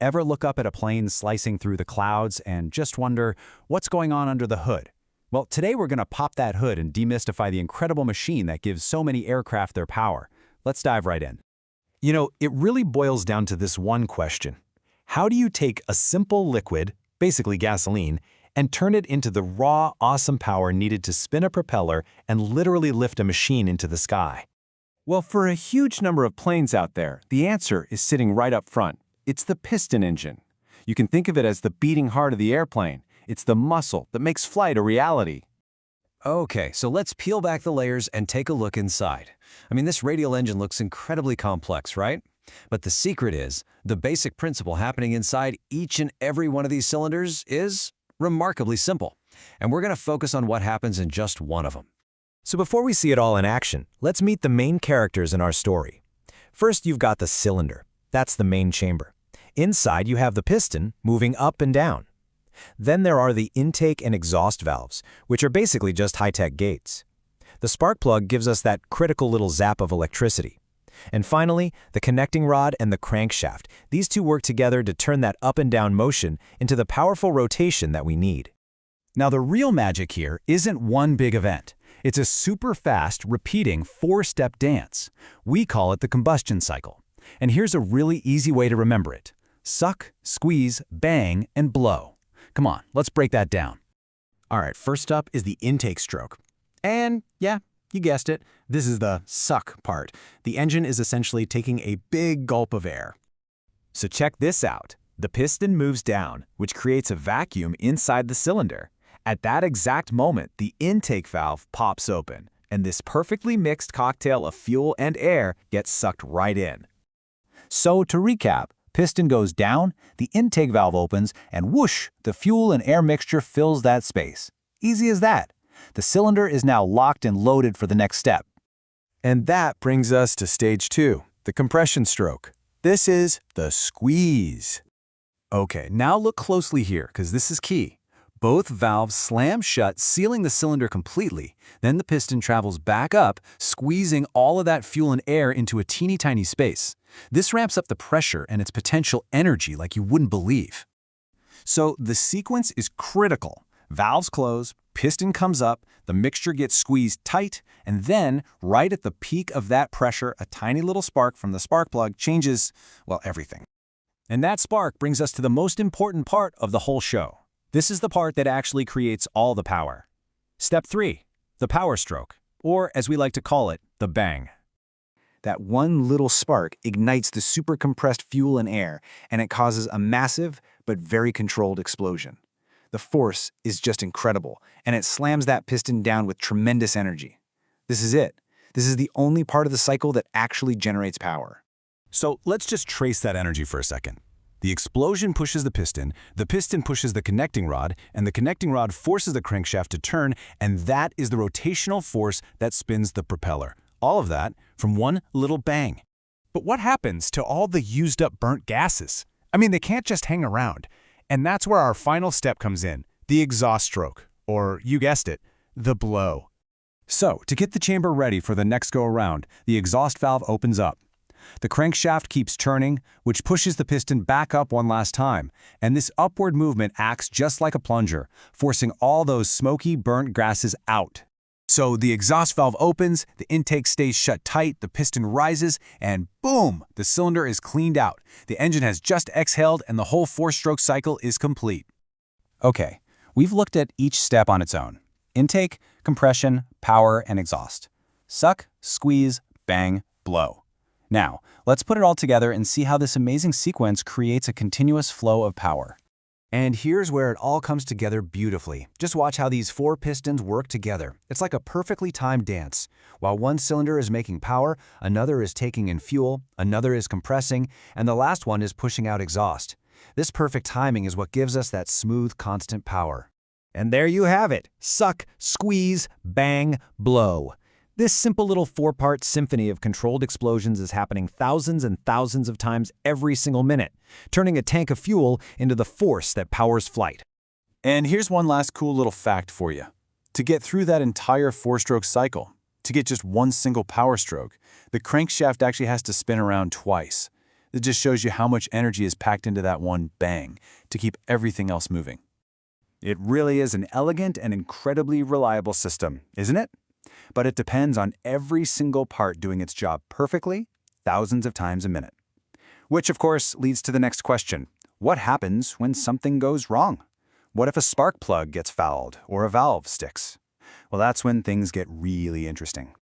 Ever look up at a plane slicing through the clouds and just wonder what's going on under the hood? Well, today we're going to pop that hood and demystify the incredible machine that gives so many aircraft their power. Let's dive right in. It really boils down to this one question. How do you take a simple liquid, basically gasoline, and turn it into the raw, awesome power needed to spin a propeller and literally lift a machine into the sky? Well, for a huge number of planes out there, the answer is sitting right up front. It's the piston engine. You can think of it as the beating heart of the airplane. It's the muscle that makes flight a reality. Okay, so let's peel back the layers and take a look inside. This radial engine looks incredibly complex, right? But the secret is, the basic principle happening inside each and every one of these cylinders is remarkably simple. And we're going to focus on what happens in just one of them. So before we see it all in action, let's meet the main characters in our story. First, you've got the cylinder. That's the main chamber. Inside, you have the piston moving up and down. Then there are the intake and exhaust valves, which are basically just high-tech gates. The spark plug gives us that critical little zap of electricity. And finally, the connecting rod and the crankshaft. These two work together to turn that up and down motion into the powerful rotation that we need. Now, the real magic here isn't one big event. It's a super fast, repeating four-step dance. We call it the combustion cycle. And here's a really easy way to remember it. Suck, squeeze, bang, and blow. Come on, let's break that down. All right, first up is the intake stroke. And yeah, you guessed it, this is the suck part. The engine is essentially taking a big gulp of air. So check this out. The piston moves down, which creates a vacuum inside the cylinder. At that exact moment, the intake valve pops open, and this perfectly mixed cocktail of fuel and air gets sucked right in. So to recap, piston goes down, the intake valve opens, and whoosh, the fuel and air mixture fills that space. Easy as that. The cylinder is now locked and loaded for the next step. And that brings us to stage 2, the compression stroke. This is the squeeze. Okay, now look closely here, because this is key. Both valves slam shut, sealing the cylinder completely. Then the piston travels back up, squeezing all of that fuel and air into a teeny tiny space. This ramps up the pressure and its potential energy like you wouldn't believe. So the sequence is critical. Valves close, piston comes up, the mixture gets squeezed tight, and then, right at the peak of that pressure, a tiny little spark from the spark plug changes, well, everything. And that spark brings us to the most important part of the whole show. This is the part that actually creates all the power. Step 3, the power stroke, or as we like to call it, the bang. That one little spark ignites the super compressed fuel and air, and it causes a massive but very controlled explosion. The force is just incredible, and it slams that piston down with tremendous energy. This is it. This is the only part of the cycle that actually generates power. So let's just trace that energy for a second. The explosion pushes the piston pushes the connecting rod, and the connecting rod forces the crankshaft to turn, and that is the rotational force that spins the propeller. All of that from one little bang. But what happens to all the used up burnt gases? They can't just hang around. And that's where our final step comes in, the exhaust stroke, or you guessed it, the blow. So, to get the chamber ready for the next go-around, the exhaust valve opens up. The crankshaft keeps turning, which pushes the piston back up one last time, and this upward movement acts just like a plunger, forcing all those smoky, burnt gases out. So the exhaust valve opens, the intake stays shut tight, the piston rises, and boom, the cylinder is cleaned out. The engine has just exhaled, and the whole four-stroke cycle is complete. Okay, we've looked at each step on its own. Intake, compression, power, and exhaust. Suck, squeeze, bang, blow. Now, let's put it all together and see how this amazing sequence creates a continuous flow of power. And here's where it all comes together beautifully. Just watch how these four pistons work together. It's like a perfectly timed dance. While one cylinder is making power, another is taking in fuel, another is compressing, and the last one is pushing out exhaust. This perfect timing is what gives us that smooth, constant power. And there you have it. Suck, squeeze, bang, blow. This simple little four-part symphony of controlled explosions is happening thousands and thousands of times every single minute, turning a tank of fuel into the force that powers flight. And here's one last cool little fact for you. To get through that entire four-stroke cycle, to get just one single power stroke, the crankshaft actually has to spin around twice. It just shows you how much energy is packed into that one bang to keep everything else moving. It really is an elegant and incredibly reliable system, isn't it? But it depends on every single part doing its job perfectly, thousands of times a minute. Which, of course, leads to the next question. What happens when something goes wrong? What if a spark plug gets fouled or a valve sticks? Well, that's when things get really interesting.